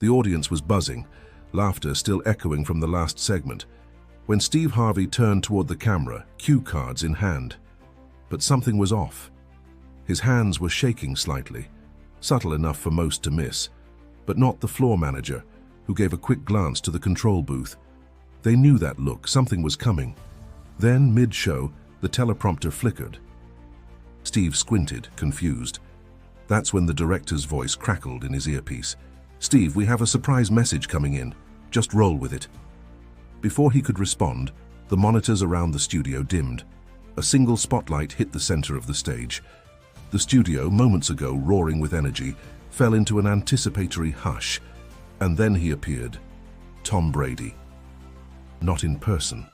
The audience was buzzing, laughter still echoing from the last segment, when Steve Harvey turned toward the camera, cue cards in hand. But something was off. His hands were shaking slightly, subtle enough for most to miss, but not the floor manager, who gave a quick glance to the control booth. They knew that look, something was coming. Then, mid-show, the teleprompter flickered. Steve squinted, confused. That's when the director's voice crackled in his earpiece. "Steve, we have a surprise message coming in. Just roll with it." Before he could respond, the monitors around the studio dimmed. A single spotlight hit the center of the stage. The studio, moments ago roaring with energy, fell into an anticipatory hush. And then he appeared. Tom Brady. Not in person.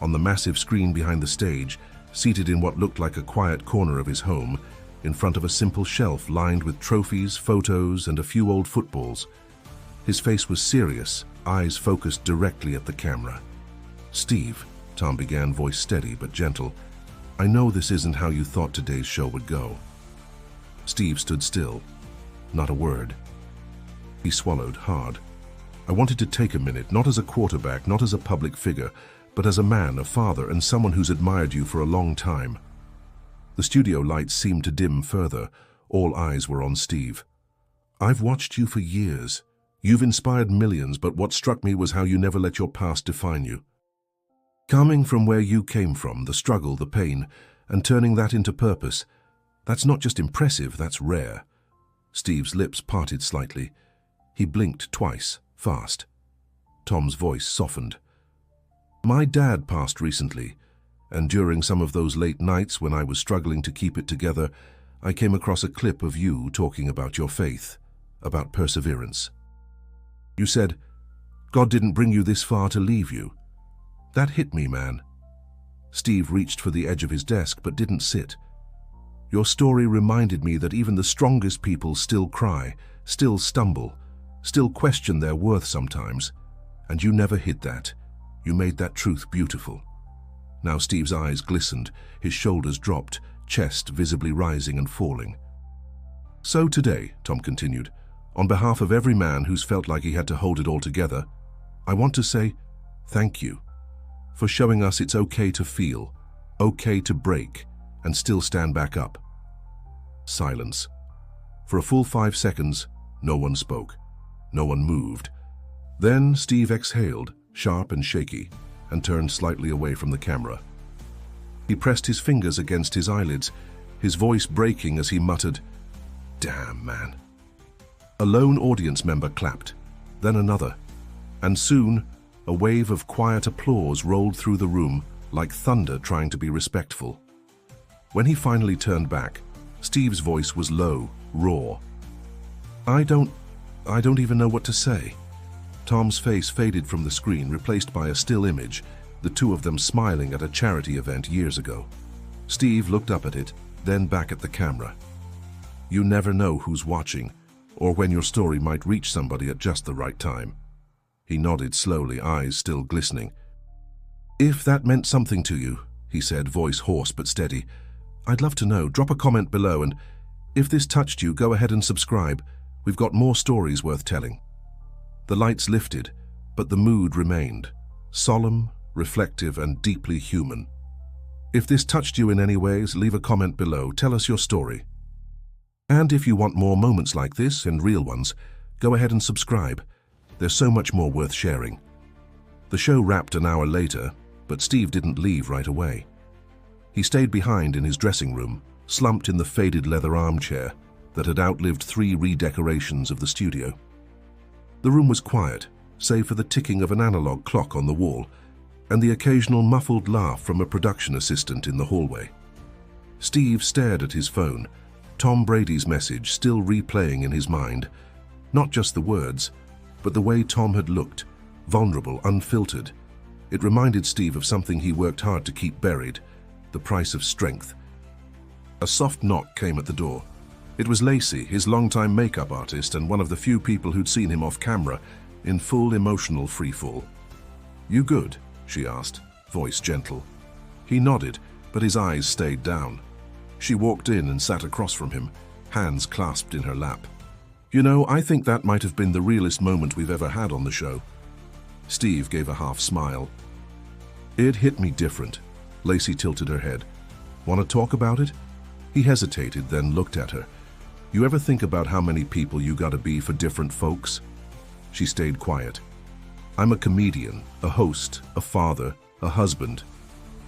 On the massive screen behind the stage, seated in what looked like a quiet corner of his home, in front of a simple shelf lined with trophies, photos, and a few old footballs. His face was serious, eyes focused directly at the camera. "Steve," Tom began, voice steady but gentle, "I know this isn't how you thought today's show would go." Steve stood still. Not a word. He swallowed hard. "I wanted to take a minute, not as a quarterback, not as a public figure, but as a man, a father, and someone who's admired you for a long time." The studio lights seemed to dim further. All eyes were on Steve. "I've watched you for years. You've inspired millions, but what struck me was how you never let your past define you. Coming from where you came from, the struggle, the pain, and turning that into purpose, that's not just impressive, that's rare." Steve's lips parted slightly. He blinked twice, fast. Tom's voice softened. "My dad passed recently, and during some of those late nights when I was struggling to keep it together, I came across a clip of you talking about your faith, about perseverance. You said, 'God didn't bring you this far to leave you.' That hit me, man." Steve reached for the edge of his desk but didn't sit. "Your story reminded me that even the strongest people still cry, still stumble, still question their worth sometimes, and you never hid that. You made that truth beautiful." Now Steve's eyes glistened, his shoulders dropped, chest visibly rising and falling. "So today," Tom continued, "on behalf of every man who's felt like he had to hold it all together, I want to say thank you for showing us it's okay to feel, okay to break, and still stand back up." Silence. For a full 5 seconds, no one spoke. No one moved. Then Steve exhaled, sharp and shaky, and turned slightly away from the camera. He pressed his fingers against his eyelids, his voice breaking as he muttered, "Damn, man." A lone audience member clapped, then another, and soon a wave of quiet applause rolled through the room like thunder trying to be respectful. When he finally turned back, Steve's voice was low, raw. I don't even know what to say." Tom's face faded from the screen, replaced by a still image, the two of them smiling at a charity event years ago. Steve looked up at it, then back at the camera. "You never know who's watching, or when your story might reach somebody at just the right time." He nodded slowly, eyes still glistening. "If that meant something to you," he said, voice hoarse but steady, "I'd love to know. Drop a comment below, and if this touched you, go ahead and subscribe. We've got more stories worth telling." The lights lifted, but the mood remained, solemn, reflective, and deeply human. If this touched you in any ways, leave a comment below. Tell us your story. And if you want more moments like this, and real ones, go ahead and subscribe. There's so much more worth sharing. The show wrapped an hour later, but Steve didn't leave right away. He stayed behind in his dressing room, slumped in the faded leather armchair that had outlived 3 redecorations of the studio. The room was quiet, save for the ticking of an analog clock on the wall and the occasional muffled laugh from a production assistant in the hallway. Steve stared at his phone, Tom Brady's message still replaying in his mind, not just the words, but the way Tom had looked, vulnerable, unfiltered. It reminded Steve of something he worked hard to keep buried, the price of strength. A soft knock came at the door. It was Lacey, his longtime makeup artist and one of the few people who'd seen him off camera, in full emotional freefall. "You good?" she asked, voice gentle. He nodded, but his eyes stayed down. She walked in and sat across from him, hands clasped in her lap. You know, I think that might have been the realest moment we've ever had on the show. Steve gave a half smile. It hit me different. Lacey tilted her head. Want to talk about it? He hesitated, then looked at her. You ever think about how many people you gotta be for different folks? She stayed quiet. I'm a comedian, a host, a father, a husband.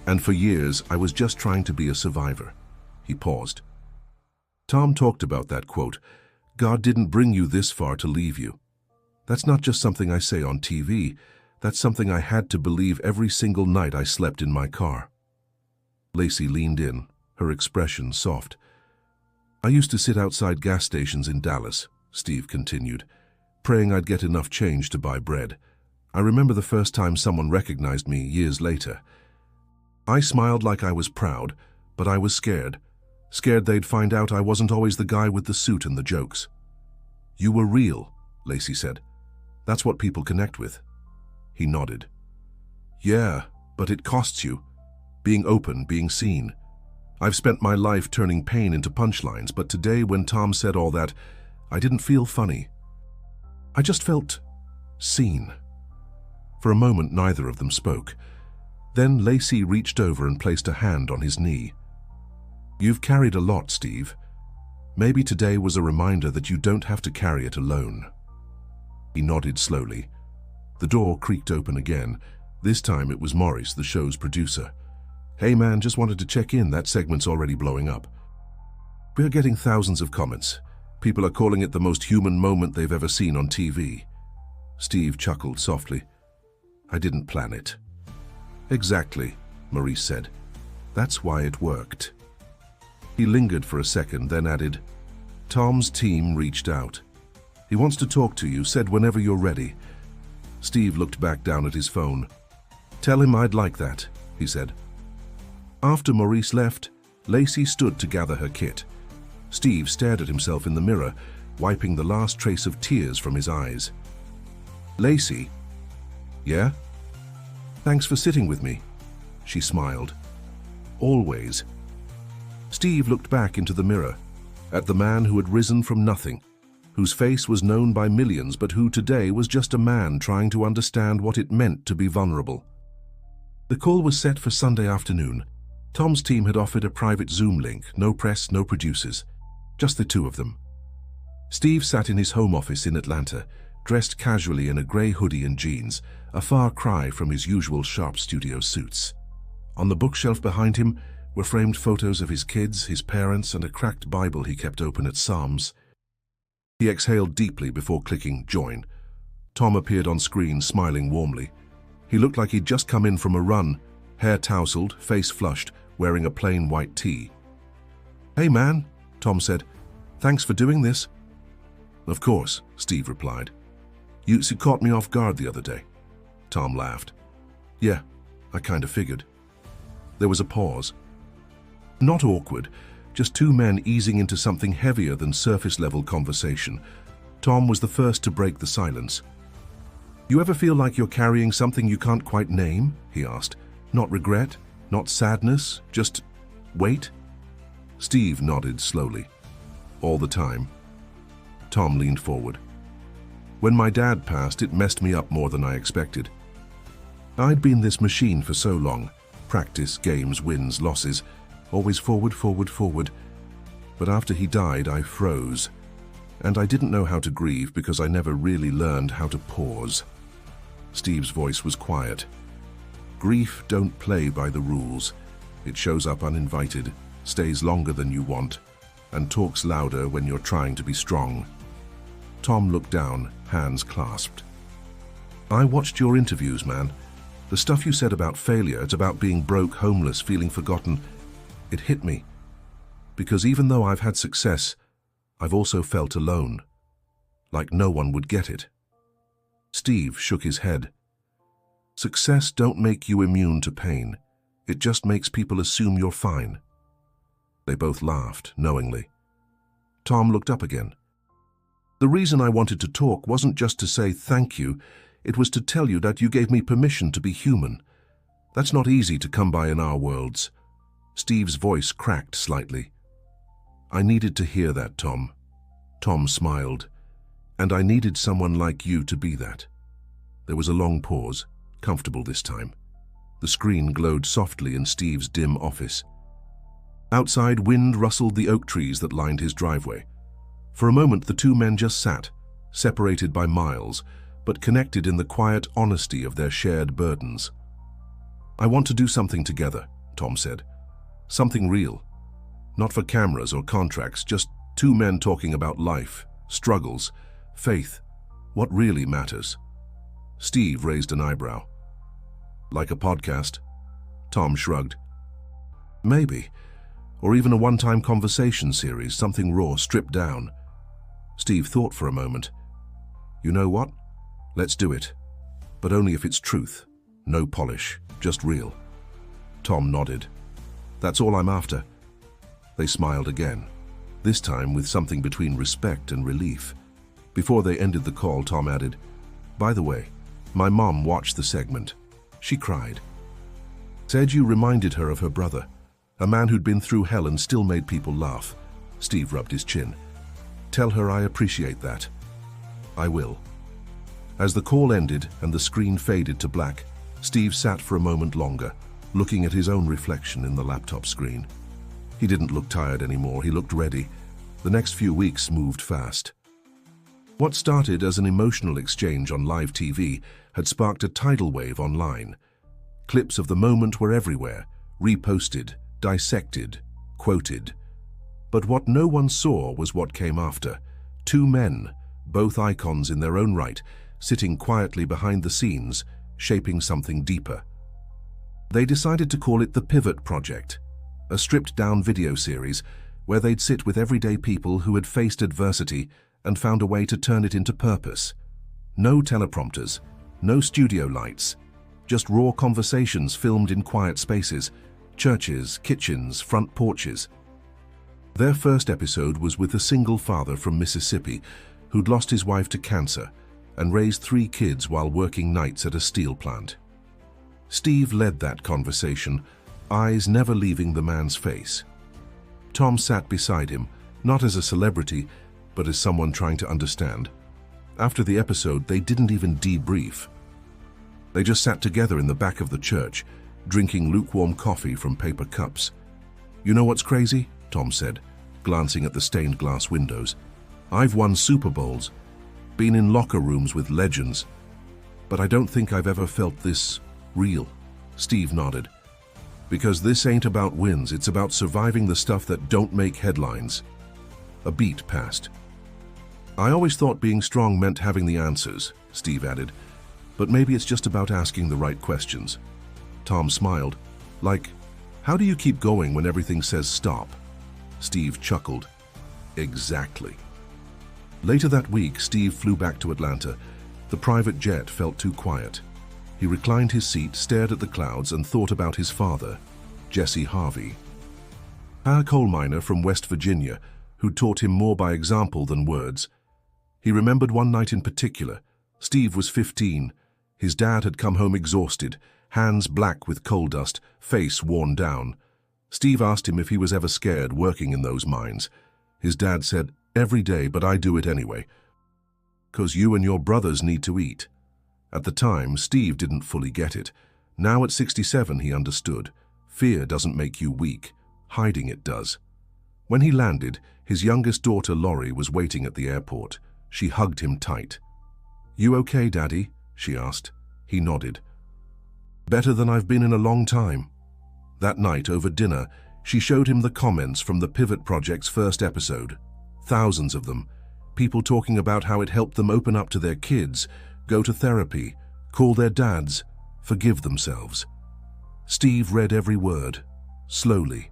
And for years, I was just trying to be a survivor. He paused. Tom talked about that quote, God didn't bring you this far to leave you. That's not just something I say on TV. That's something I had to believe every single night I slept in my car. Lacey leaned in, her expression soft. I used to sit outside gas stations in Dallas, Steve continued, praying I'd get enough change to buy bread. I remember the first time someone recognized me years later. I smiled like I was proud, but I was scared. Scared they'd find out I wasn't always the guy with the suit and the jokes. You were real, Lacey said. That's what people connect with. He nodded. Yeah, but it costs you. Being open, being seen. I've spent my life turning pain into punchlines, but today when Tom said all that, I didn't feel funny. I just felt seen. For a moment, neither of them spoke. Then Lacey reached over and placed a hand on his knee. You've carried a lot, Steve. Maybe today was a reminder that you don't have to carry it alone. He nodded slowly. The door creaked open again. This time it was Maurice, the show's producer. Hey man, just wanted to check in. That segment's already blowing up. We're getting thousands of comments. People are calling it the most human moment they've ever seen on TV. Steve chuckled softly. I didn't plan it. Exactly, Maurice said. That's why it worked. He lingered for a second, then added, Tom's team reached out. He wants to talk to you, said whenever you're ready. Steve looked back down at his phone. Tell him I'd like that, he said. After Maurice left, Lacey stood to gather her kit. Steve stared at himself in the mirror, wiping the last trace of tears from his eyes. Lacey? Yeah? Thanks for sitting with me. She smiled. Always. Steve looked back into the mirror, at the man who had risen from nothing, whose face was known by millions but who today was just a man trying to understand what it meant to be vulnerable. The call was set for Sunday afternoon. Tom's team had offered a private Zoom link, no press, no producers, just the two of them. Steve sat in his home office in Atlanta, dressed casually in a grey hoodie and jeans, a far cry from his usual sharp studio suits. On the bookshelf behind him were framed photos of his kids, his parents, and a cracked Bible he kept open at Psalms. He exhaled deeply before clicking join. Tom appeared on screen, smiling warmly. He looked like he'd just come in from a run, hair tousled, face flushed, wearing a plain white tee. Hey man, Tom said. Thanks for doing this. Of course, Steve replied. You caught me off guard the other day. Tom laughed. Yeah, I kinda figured. There was a pause. Not awkward, just two men easing into something heavier than surface-level conversation. Tom was the first to break the silence. You ever feel like you're carrying something you can't quite name? He asked. Not regret, not sadness, just weight? Steve nodded slowly. All the time. Tom leaned forward. When my dad passed, it messed me up more than I expected. I'd been this machine for so long. Practice, games, wins, losses. Always forward, forward, forward. But after he died, I froze. And I didn't know how to grieve because I never really learned how to pause. Steve's voice was quiet. Grief don't play by the rules. It shows up uninvited, stays longer than you want, and talks louder when you're trying to be strong. Tom looked down, hands clasped. I watched your interviews, man. The stuff you said about failure, it's about being broke, homeless, feeling forgotten. It hit me. Because even though I've had success, I've also felt alone. Like no one would get it. Steve shook his head. Success don't make you immune to pain. It just makes people assume you're fine. They both laughed, knowingly. Tom looked up again. The reason I wanted to talk wasn't just to say thank you. It was to tell you that you gave me permission to be human. That's not easy to come by in our worlds. Steve's voice cracked slightly. I needed to hear that, Tom. Tom smiled. And I needed someone like you to be that. There was a long pause, comfortable this time. The screen glowed softly in Steve's dim office. Outside, wind rustled the oak trees that lined his driveway. For a moment, the two men just sat, separated by miles, but connected in the quiet honesty of their shared burdens. "I want to do something together," Tom said. "Something real. Not for cameras or contracts, just two men talking about life, struggles, faith, what really matters." Steve raised an eyebrow. "Like a podcast?" Tom shrugged. "Maybe. Or even a one-time conversation series, something raw, stripped down." Steve thought for a moment. "You know what? Let's do it. But only if it's truth. No polish, just real." Tom nodded. "That's all I'm after." They smiled again, this time with something between respect and relief. Before they ended the call, Tom added, "By the way, my mom watched the segment. She cried. Said you reminded her of her brother, a man who'd been through hell and still made people laugh." Steve rubbed his chin. "Tell her I appreciate that." "I will." As the call ended and the screen faded to black, Steve sat for a moment longer, looking at his own reflection in the laptop screen. He didn't look tired anymore, he looked ready. The next few weeks moved fast. What started as an emotional exchange on live TV had sparked a tidal wave online. Clips of the moment were everywhere, reposted, dissected, quoted. But what no one saw was what came after. Two men, both icons in their own right, sitting quietly behind the scenes, shaping something deeper. They decided to call it the Pivot Project, a stripped-down video series where they'd sit with everyday people who had faced adversity and found a way to turn it into purpose. No teleprompters, no studio lights, just raw conversations filmed in quiet spaces, churches, kitchens, front porches. Their first episode was with a single father from Mississippi who'd lost his wife to cancer and raised 3 kids while working nights at a steel plant. Steve led that conversation, eyes never leaving the man's face. Tom sat beside him, not as a celebrity, but as someone trying to understand. After the episode, they didn't even debrief. They just sat together in the back of the church, drinking lukewarm coffee from paper cups. "You know what's crazy?" Tom said, glancing at the stained glass windows. "I've won Super Bowls, been in locker rooms with legends, but I don't think I've ever felt this real." Steve nodded. "Because this ain't about wins, it's about surviving the stuff that don't make headlines." A beat passed. "I always thought being strong meant having the answers," Steve added, "but maybe it's just about asking the right questions." Tom smiled. "Like, how do you keep going when everything says stop?" Steve chuckled. "Exactly." Later that week, Steve flew back to Atlanta. The private jet felt too quiet. He reclined his seat, stared at the clouds, and thought about his father, Jesse Harvey. A coal miner from West Virginia who taught him more by example than words. He remembered one night in particular. Steve was 15. His dad had come home exhausted, hands black with coal dust, face worn down. Steve asked him if he was ever scared working in those mines. His dad said, "Every day, but I do it anyway. 'Cause you and your brothers need to eat." At the time, Steve didn't fully get it. Now at 67, he understood. Fear doesn't make you weak. Hiding it does. When he landed, his youngest daughter, Lori, was waiting at the airport. She hugged him tight. "You okay, Daddy?" she asked. He nodded. "Better than I've been in a long time." That night, over dinner, she showed him the comments from the Pivot Project's first episode. Thousands of them. People talking about how it helped them open up to their kids, go to therapy, call their dads, forgive themselves. Steve read every word, slowly.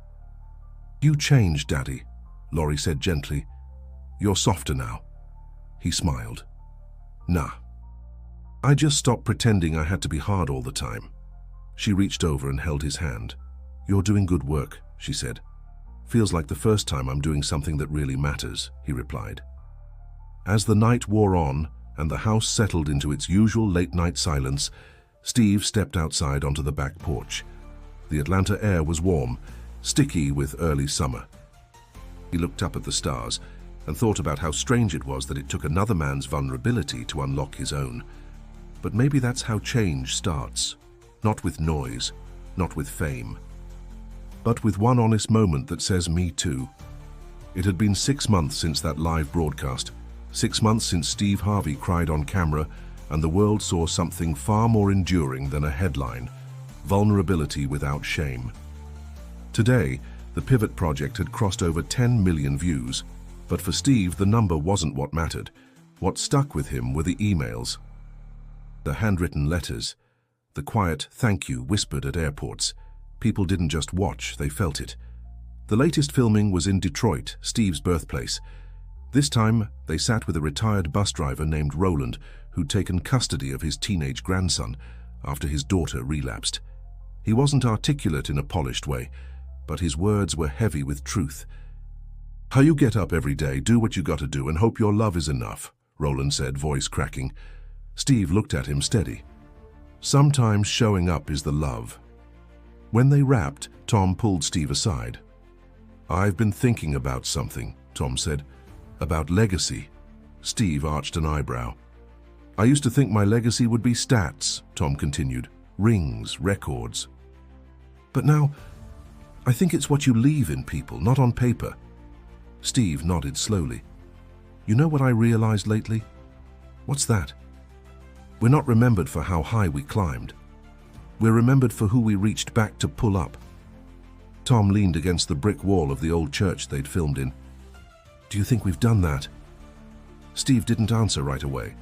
"You changed, Daddy," Lori said gently. "You're softer now." He smiled. "Nah. I just stopped pretending I had to be hard all the time." She reached over and held his hand. "You're doing good work," she said. "Feels like the first time I'm doing something that really matters," he replied. As the night wore on and the house settled into its usual late-night silence, Steve stepped outside onto the back porch. The Atlanta air was warm, sticky with early summer. He looked up at the stars. and thought about how strange it was that it took another man's vulnerability to unlock his own. But maybe that's how change starts. Not with noise, not with fame, but with one honest moment that says, "Me too." It had been 6 months since that live broadcast, 6 months since Steve Harvey cried on camera, and the world saw something far more enduring than a headline: vulnerability without shame. Today, the Pivot project had crossed over 10 million views, but for Steve, the number wasn't what mattered. What stuck with him were the emails, the handwritten letters, the quiet "thank you" whispered at airports. People didn't just watch, they felt it. The latest filming was in Detroit, Steve's birthplace. This time, they sat with a retired bus driver named Roland, who'd taken custody of his teenage grandson after his daughter relapsed. He wasn't articulate in a polished way, but his words were heavy with truth. "How you get up every day, do what you gotta do, and hope your love is enough," Roland said, voice cracking. Steve looked at him steady. "Sometimes showing up is the love." When they wrapped, Tom pulled Steve aside. "I've been thinking about something," Tom said. "About legacy." Steve arched an eyebrow. "I used to think my legacy would be stats," Tom continued. "Rings, records. But now, I think it's what you leave in people, not on paper." Steve nodded slowly. "You know what I realized lately?" "What's that?" "We're not remembered for how high we climbed. We're remembered for who we reached back to pull up." Tom leaned against the brick wall of the old church they'd filmed in. "Do you think we've done that?" Steve didn't answer right away.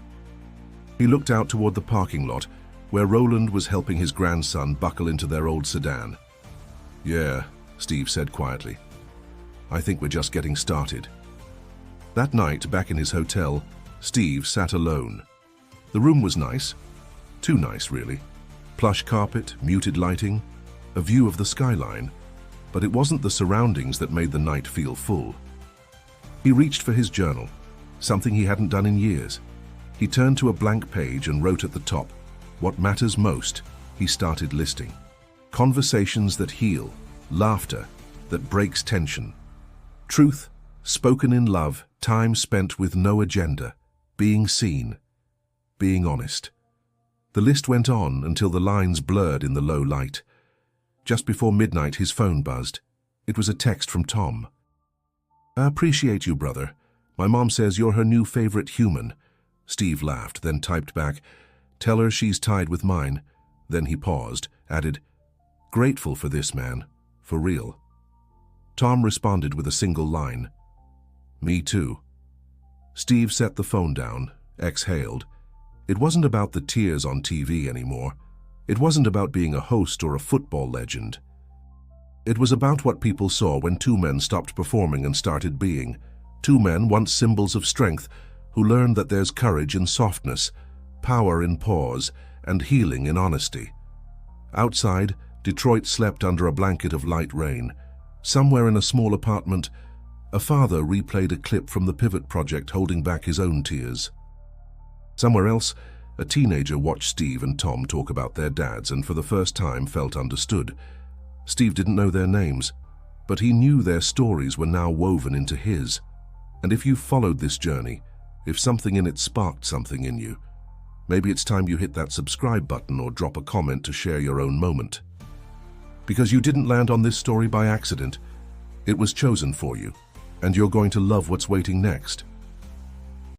He looked out toward the parking lot, where Roland was helping his grandson buckle into their old sedan. "Yeah," Steve said quietly. "I think we're just getting started." That night, back in his hotel, Steve sat alone. The room was nice. Too nice, really. Plush carpet, muted lighting, a view of the skyline. But it wasn't the surroundings that made the night feel full. He reached for his journal, something he hadn't done in years. He turned to a blank page and wrote at the top, "What matters most," he started listing. Conversations that heal, laughter that breaks tension, truth spoken in love, time spent with no agenda, being seen, being honest. The list went on until the lines blurred in the low light. Just before midnight, his phone buzzed. It was a text from Tom. "I appreciate you, brother. My mom says you're her new favorite human." Steve laughed, then typed back, "Tell her she's tied with mine." Then he paused, added, "Grateful for this, man. For real." Tom responded with a single line, "Me too." Steve set the phone down, exhaled. It wasn't about the tears on TV anymore. It wasn't about being a host or a football legend. It was about what people saw when two men stopped performing and started being. Two men, once symbols of strength, who learned that there's courage in softness, power in pause, and healing in honesty. Outside, Detroit slept under a blanket of light rain. Somewhere in a small apartment, a father replayed a clip from the Pivot project holding back his own tears. Somewhere else, a teenager watched Steve and Tom talk about their dads and for the first time felt understood. Steve didn't know their names, but he knew their stories were now woven into his. And if you followed this journey, if something in it sparked something in you, maybe it's time you hit that subscribe button or drop a comment to share your own moment. Because you didn't land on this story by accident. It was chosen for you, and you're going to love what's waiting next.